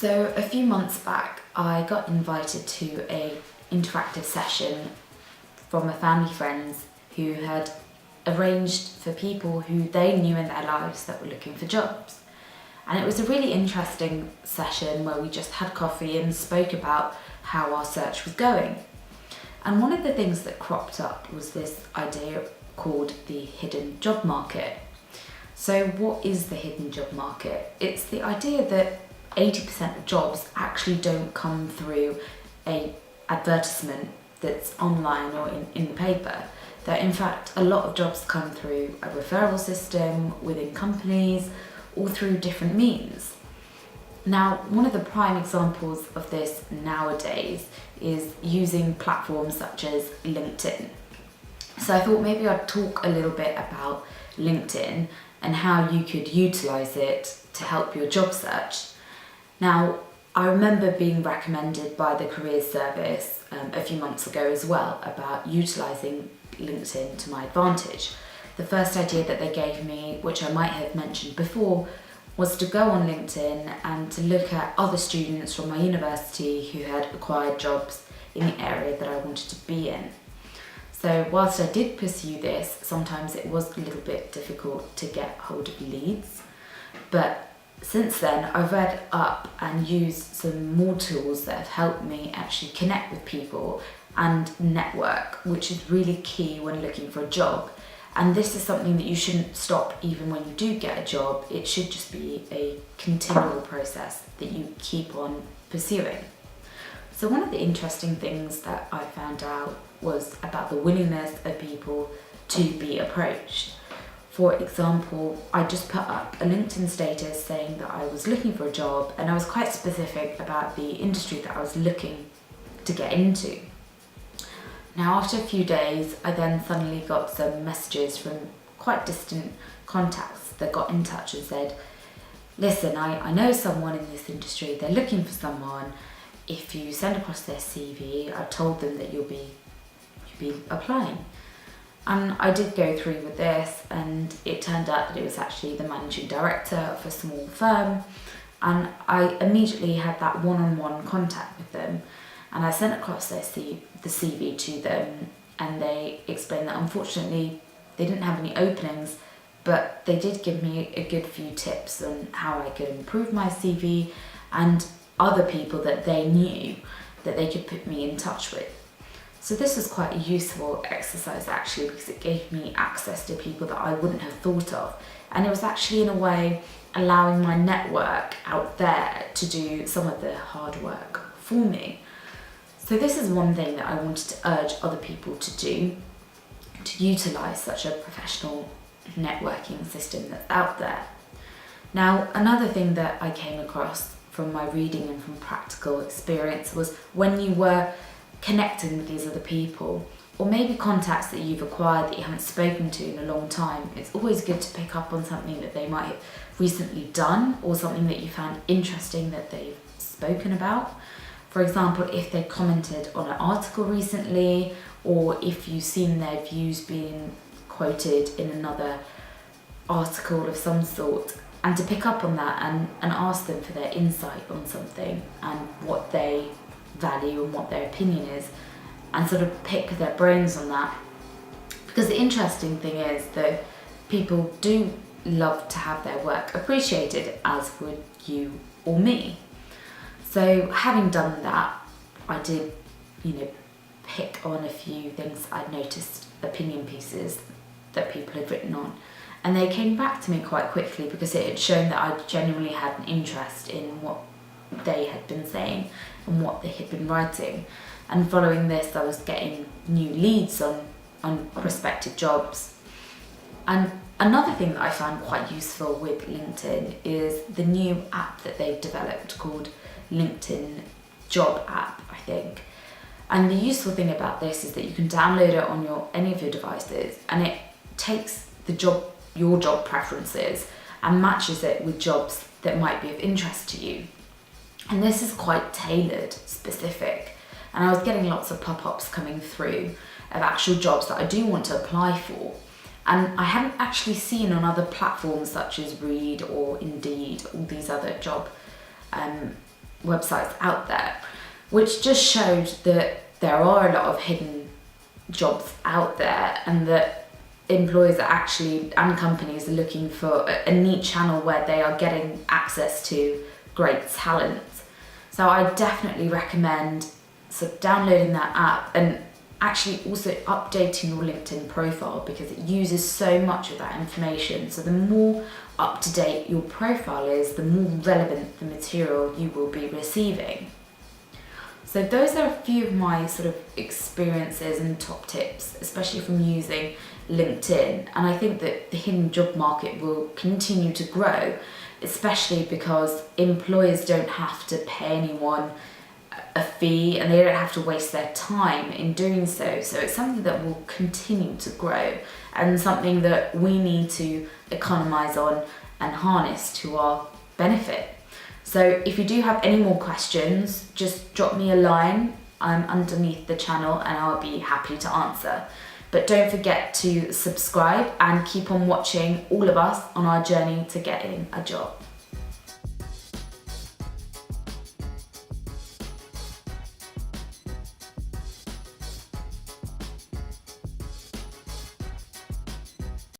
So a few months back, I got invited to a interactive session from a family friends who had arranged for people who they knew in their lives that were looking for jobs. And it was a really interesting session where we just had coffee and spoke about how our search was going. And one of the things that cropped up was this idea called the hidden job market. So what is the hidden job market? It's the idea that 80% of jobs actually don't come through an advertisement that's online or in the paper. That in fact a lot of jobs come through a referral system within companies or through different means. Now, one of the prime examples of this nowadays is using platforms such as LinkedIn. So I thought maybe I'd talk a little bit about LinkedIn and how you could utilize it to help your job search. Now, I remember being recommended by the careers service a few months ago as well about utilising LinkedIn to my advantage. The first idea that they gave me, which I might have mentioned before, was to go on LinkedIn and to look at other students from my university who had acquired jobs in the area that I wanted to be in. So whilst I did pursue this, sometimes it was a little bit difficult to get hold of leads, but since then, I've read up and used some more tools that have helped me actually connect with people and network, which is really key when looking for a job. And this is something that you shouldn't stop even when you do get a job. It should just be a continual process that you keep on pursuing. So one of the interesting things that I found out was about the willingness of people to be approached. For example, I just put up a LinkedIn status saying that I was looking for a job, and I was quite specific about the industry that I was looking to get into. Now, after a few days, I then suddenly got some messages from quite distant contacts that got in touch and said, listen, I know someone in this industry, they're looking for someone. If you send across their CV, I've told them that you'll be applying. And I did go through with this, and it turned out that it was actually the managing director of a small firm, and I immediately had that one-on-one contact with them, and I sent across the CV to them, and they explained that unfortunately they didn't have any openings, but they did give me a good few tips on how I could improve my CV and other people that they knew that they could put me in touch with. So this was quite a useful exercise actually, because it gave me access to people that I wouldn't have thought of. And it was actually in a way allowing my network out there to do some of the hard work for me. So this is one thing that I wanted to urge other people to do, to utilise such a professional networking system that's out there. Now, another thing that I came across from my reading and from practical experience was when you were connecting with these other people, or maybe contacts that you've acquired that you haven't spoken to in a long time, it's always good to pick up on something that they might have recently done or something that you found interesting that they've spoken about. For example, if they commented on an article recently, or if you've seen their views being quoted in another article of some sort, and to pick up on that and ask them for their insight on something and what they value and what their opinion is, and sort of pick their brains on that. Because the interesting thing is that people do love to have their work appreciated, as would you or me. So having done that, I did, pick on a few things I'd noticed, opinion pieces that people had written on, and they came back to me quite quickly because it had shown that I genuinely had an interest in what they had been saying and what they had been writing. And following this, I was getting new leads on prospective jobs. And another thing that I found quite useful with LinkedIn is the new app that they've developed called LinkedIn Job App, I think. And the useful thing about this is that you can download it on any of your devices, and it takes your job preferences and matches it with jobs that might be of interest to you. And this is quite tailored, specific. And I was getting lots of pop-ups coming through of actual jobs that I do want to apply for. And I haven't actually seen on other platforms such as Reed or Indeed, all these other job websites out there, which just showed that there are a lot of hidden jobs out there, and that employers are actually, and companies are looking for a neat channel where they are getting access to great talent. So I definitely recommend sort of downloading that app, and actually also updating your LinkedIn profile, because it uses so much of that information. So the more up to date your profile is, the more relevant the material you will be receiving. So those are a few of my sort of experiences and top tips, especially from using LinkedIn. And I think that the hidden job market will continue to grow, especially because employers don't have to pay anyone a fee, and they don't have to waste their time in doing so. So it's something that will continue to grow, and something that we need to economize on and harness to our benefit. So if you do have any more questions, just drop me a line underneath the channel and I'll be happy to answer. But don't forget to subscribe and keep on watching all of us on our journey to getting a job.